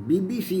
BBC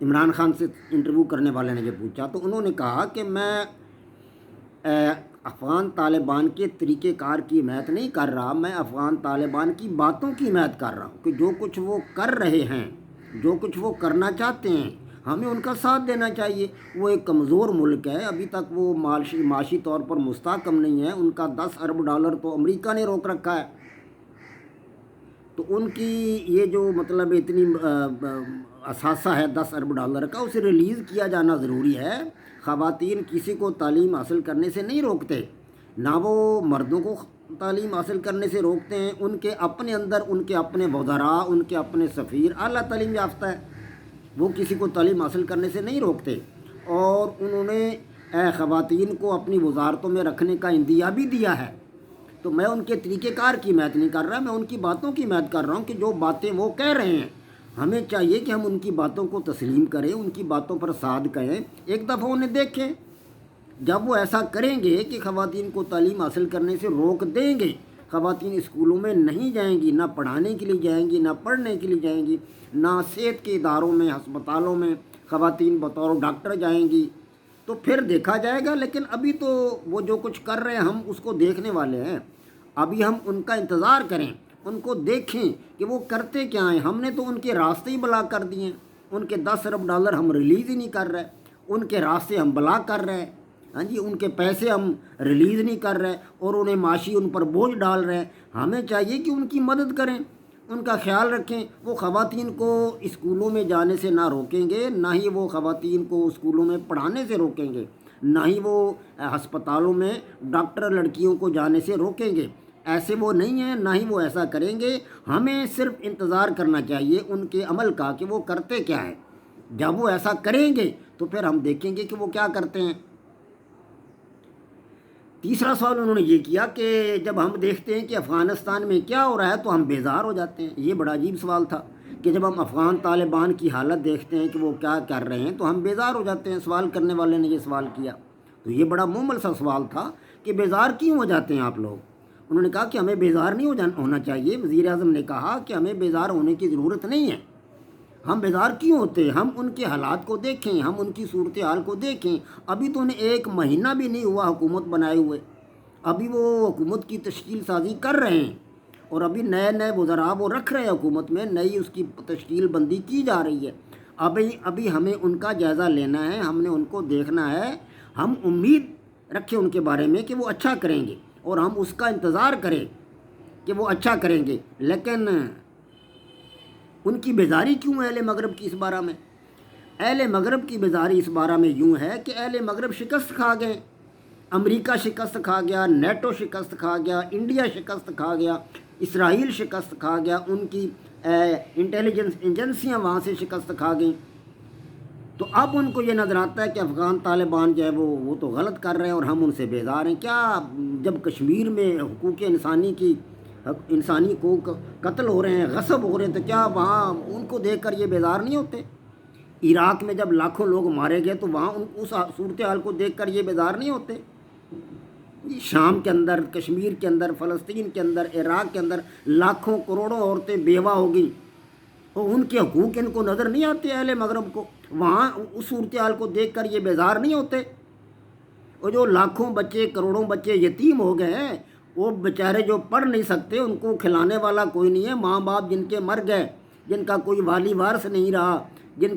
Imran Khan سے interview کرنے والے نے جو پوچھا تو انہوں نے کہا کہ میں افغان طالبان کے طریقہ کار کی حمایت نہیں کر رہا، میں افغان طالبان کی باتوں کی حمایت کر رہا ہوں کہ جو کچھ وہ کر رہے ہیں، جو کچھ وہ کرنا چاہتے ہیں، ہمیں ان کا ساتھ دینا چاہیے۔ وہ ایک کمزور ملک ہے، ابھی تک وہ معاشی طور پر مستحکم نہیں ہے، ان کا $10 ارب تو امریکہ نے روک رکھا ہے، تو ان کی یہ جو مطلب اتنی اثاثہ ہے $10 ارب کا، اسے ریلیز کیا جانا ضروری ہے۔ خواتین کسی کو تعلیم حاصل کرنے سے نہیں روکتے، نہ وہ مردوں کو تعلیم حاصل کرنے سے روکتے ہیں، ان کے اپنے اندر ان کے اپنے وزراء، ان کے اپنے سفیر اعلیٰ تعلیم یافتہ ہے، وہ کسی کو تعلیم حاصل کرنے سے نہیں روکتے، اور انہوں نے خواتین کو اپنی وزارتوں میں رکھنے کا اندیا بھی دیا ہے۔ تو میں ان کے طریقہ کار کی حمایت نہیں کر رہا، میں ان کی باتوں کی حمایت کر رہا ہوں کہ جو باتیں وہ کہہ رہے ہیں، ہمیں چاہیے کہ ہم ان کی باتوں کو تسلیم کریں، ان کی باتوں پر ساتھ کہیں، ایک دفعہ انہیں دیکھیں۔ جب وہ ایسا کریں گے کہ خواتین کو تعلیم حاصل کرنے سے روک دیں گے، خواتین اسکولوں میں نہیں جائیں گی، نہ پڑھانے کے لیے جائیں گی، نہ پڑھنے کے لیے جائیں گی، نہ صحت کے اداروں میں، ہسپتالوں میں خواتین بطور ڈاکٹر جائیں گی، تو پھر دیکھا جائے گا۔ لیکن ابھی تو وہ جو کچھ کر رہے ہیں ہم اس کو دیکھنے والے ہیں، ابھی ہم ان کا انتظار کریں، ان کو دیکھیں کہ وہ کرتے کیا ہیں۔ ہم نے تو ان کے راستے ہی بلاک کر دیے ہیں، ان کے $10 ارب ہم ریلیز ہی نہیں کر رہے، ان کے راستے ہم بلاک کر رہے ہیں، ہاں جی، ان کے پیسے ہم ریلیز نہیں کر رہے، اور انہیں معاشی ان پر بوجھ ڈال رہے ہیں۔ ہمیں چاہیے کہ ان کی مدد کریں، ان کا خیال رکھیں۔ وہ خواتین کو اسکولوں میں جانے سے نہ روکیں گے، نہ ہی وہ خواتین کو اسکولوں میں پڑھانے سے روکیں گے، نہ ہی وہ ہسپتالوں میں ڈاکٹر لڑکیوں کو جانے سے روکیں گے، ایسے وہ نہیں ہیں، نہ ہی وہ ایسا کریں گے۔ ہمیں صرف انتظار کرنا چاہیے ان کے عمل کا کہ وہ کرتے کیا ہیں۔ جب وہ ایسا کریں گے تو پھر ہم دیکھیں گے کہ وہ کیا کرتے ہیں۔ تیسرا سوال انہوں نے یہ کیا کہ جب ہم دیکھتے ہیں کہ افغانستان میں کیا ہو رہا ہے تو ہم بیزار ہو جاتے ہیں۔ یہ بڑا عجیب سوال تھا کہ جب ہم افغان طالبان کی حالت دیکھتے ہیں کہ وہ کیا کر رہے ہیں تو ہم بیزار ہو جاتے ہیں۔ سوال کرنے والے نے یہ سوال کیا تو یہ بڑا مومل سا سوال تھا کہ بیزار کیوں ہو جاتے ہیں آپ لوگ۔ انہوں نے کہا کہ ہمیں بیزار نہیں ہونا چاہیے۔ وزیر اعظم نے کہا کہ ہمیں بیزار ہونے کی ضرورت نہیں ہے۔ ہم بیزار کیوں ہوتے ہیں؟ ہم ان کے حالات کو دیکھیں، ہم ان کی صورتحال کو دیکھیں۔ ابھی تو انہیں 1 مہینہ بھی نہیں ہوا حکومت بنائے ہوئے، ابھی وہ حکومت کی تشکیل سازی کر رہے ہیں، اور ابھی نئے وزراء وہ رکھ رہے ہیں حکومت میں، نئی اس کی تشکیل بندی کی جا رہی ہے۔ ابھی ہمیں ان کا جائزہ لینا ہے، ہم نے ان کو دیکھنا ہے۔ ہم امید رکھیں ان کے بارے میں کہ وہ اچھا کریں گے، اور ہم اس کا انتظار کریں کہ وہ اچھا کریں گے۔ لیکن ان کی بیزاری کیوں ہے اہل مغرب کی اس بارہ میں؟ اہل مغرب کی بیزاری اس بارہ میں یوں ہے کہ اہل مغرب شکست کھا گئے۔ امریکہ شکست کھا گیا، نیٹو شکست کھا گیا، انڈیا شکست کھا گیا، اسرائیل شکست کھا گیا، ان کی انٹیلیجنس ایجنسیاں وہاں سے شکست کھا گئیں۔ تو اب ان کو یہ نظر آتا ہے کہ افغان طالبان جو ہے وہ تو غلط کر رہے ہیں اور ہم ان سے بیزار ہیں۔ کیا جب کشمیر میں حقوق انسانی کو قتل ہو رہے ہیں، غصب ہو رہے ہیں، تو کیا وہاں ان کو دیکھ کر یہ بیزار نہیں ہوتے؟ عراق میں جب لاکھوں لوگ مارے گئے تو وہاں اس صورتحال کو دیکھ کر یہ بیزار نہیں ہوتے؟ شام کے اندر، کشمیر کے اندر، فلسطین کے اندر، عراق کے اندر لاکھوں کروڑوں عورتیں بیوہ ہو گئیں، اور ان کے حقوق ان کو نظر نہیں آتے اہل مغرب کو؟ وہاں اس صورتحال کو دیکھ کر یہ بیزار نہیں ہوتے؟ اور جو لاکھوں بچے، کروڑوں بچے یتیم ہو گئے ہیں، وہ بیچارے جو پڑھ نہیں سکتے، ان کو کھلانے والا کوئی نہیں ہے، ماں باپ جن کے مر گئے، جن کا کوئی والی وارث نہیں رہا، جن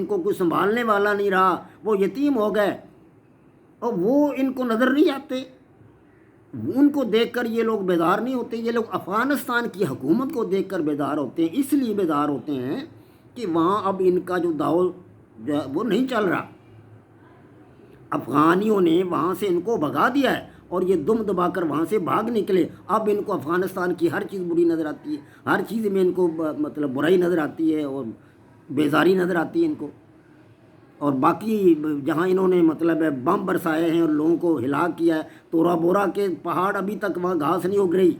کو کوئی سنبھالنے والا نہیں رہا، وہ یتیم ہو گئے، اور وہ ان کو نظر نہیں آتے۔ ان کو دیکھ کر یہ لوگ بیدار نہیں ہوتے۔ یہ لوگ افغانستان کی حکومت کو دیکھ کر بیدار ہوتے ہیں، اس لیے بیدار ہوتے ہیں کہ وہاں اب ان کا جو داؤ جو ہے وہ نہیں چل رہا۔ افغانیوں نے وہاں سے ان کو بھگا دیا ہے، اور یہ دم دبا کر وہاں سے بھاگ نکلے۔ اب ان کو افغانستان کی ہر چیز بری نظر آتی ہے، ہر چیز میں ان کو مطلب برائی نظر آتی ہے، اور بیزاری نظر آتی ہے ان کو۔ اور باقی جہاں انہوں نے مطلب بم برسائے ہیں اور لوگوں کو ہلاک کیا ہے، تورا بورا کے پہاڑ ابھی تک وہاں گھاس نہیں اگ رہی۔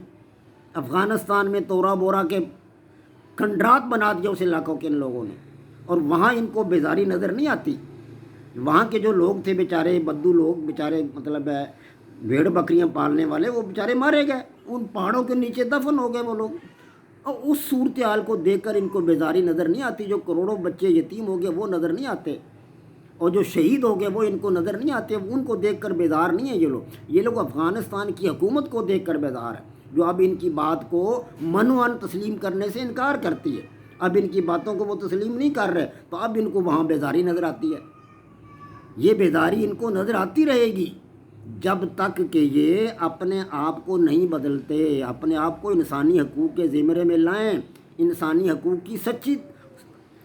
افغانستان میں تورا بورا کے کھنڈرات بنا دیا اس علاقوں کے ان لوگوں نے، اور وہاں ان کو بیزاری نظر نہیں آتی۔ وہاں کے جو لوگ تھے بیچارے بدو لوگ، بیچارے مطلب بھیڑ بکریاں پالنے والے، وہ بیچارے مارے گئے، ان پہاڑوں کے نیچے دفن ہو گئے وہ لوگ۔ اور اس صورتحال کو دیکھ کر ان کو بیزاری نظر نہیں آتی. جو کروڑوں بچے یتیم ہو گئے وہ نظر نہیں آتے، اور جو شہید ہو گئے وہ ان کو نظر نہیں آتے. ان کو دیکھ کر بیزار نہیں ہیں یہ لوگ افغانستان کی حکومت کو دیکھ کر بیزار ہیں، جو اب ان کی بات کو منوان تسلیم کرنے سے انکار کرتی ہے. اب ان کی باتوں کو وہ تسلیم نہیں کر رہے، تو اب ان کو وہاں بیزاری نظر آتی ہے. یہ بیداری ان کو نظر آتی رہے گی جب تک کہ یہ اپنے آپ کو نہیں بدلتے، اپنے آپ کو انسانی حقوق کے زمرے میں لائیں، انسانی حقوق کی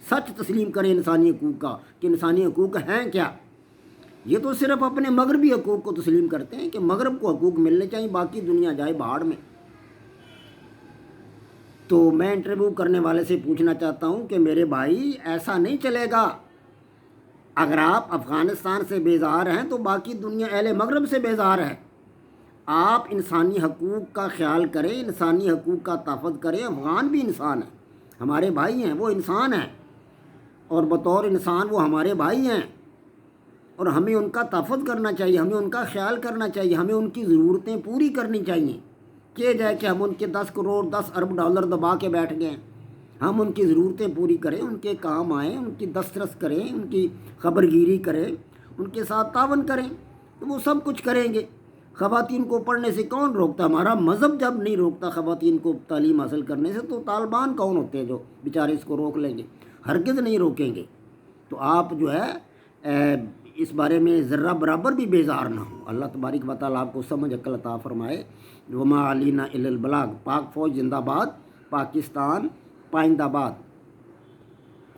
سچ تسلیم کریں انسانی حقوق کا کہ انسانی حقوق ہیں کیا. یہ تو صرف اپنے مغربی حقوق کو تسلیم کرتے ہیں کہ مغرب کو حقوق ملنے چاہیے، باقی دنیا جائے بہاڑ میں. تو میں انٹرویو کرنے والے سے پوچھنا چاہتا ہوں کہ میرے بھائی ایسا نہیں چلے گا. اگر آپ افغانستان سے بیزار ہیں تو باقی دنیا اہل مغرب سے بیزار ہے. آپ انسانی حقوق کا خیال کریں، انسانی حقوق کا تحفظ کریں. افغان بھی انسان ہیں، ہمارے بھائی ہیں، وہ انسان ہیں، اور بطور انسان وہ ہمارے بھائی ہیں، اور ہمیں ان کا تحفظ کرنا چاہیے، ہمیں ان کا خیال کرنا چاہیے، ہمیں ان کی ضرورتیں پوری کرنی چاہیے. کہ جائے کہ ہم ان کے 10 کروڑ 10 ارب ڈالر دبا کے بیٹھ گئے، ہم ان کی ضرورتیں پوری کریں، ان کے کام آئیں، ان کی دسترس کریں، ان کی خبر گیری کریں، ان کے ساتھ تعاون کریں، تو وہ سب کچھ کریں گے. خواتین کو پڑھنے سے کون روکتا؟ ہمارا مذہب جب نہیں روکتا خواتین کو تعلیم حاصل کرنے سے، تو طالبان کون ہوتے ہیں جو بیچارے اس کو روک لیں گے؟ ہرگز نہیں روکیں گے. تو آپ جو ہے اس بارے میں ذرہ برابر بھی بیزار نہ ہوں. اللہ تبارک و تعالیٰ آپ کو سمجھ عقل عطا فرمائے. وما علینا الا البلاغ. پاک فوج زندہ باد، پاکستان پائندہ باد.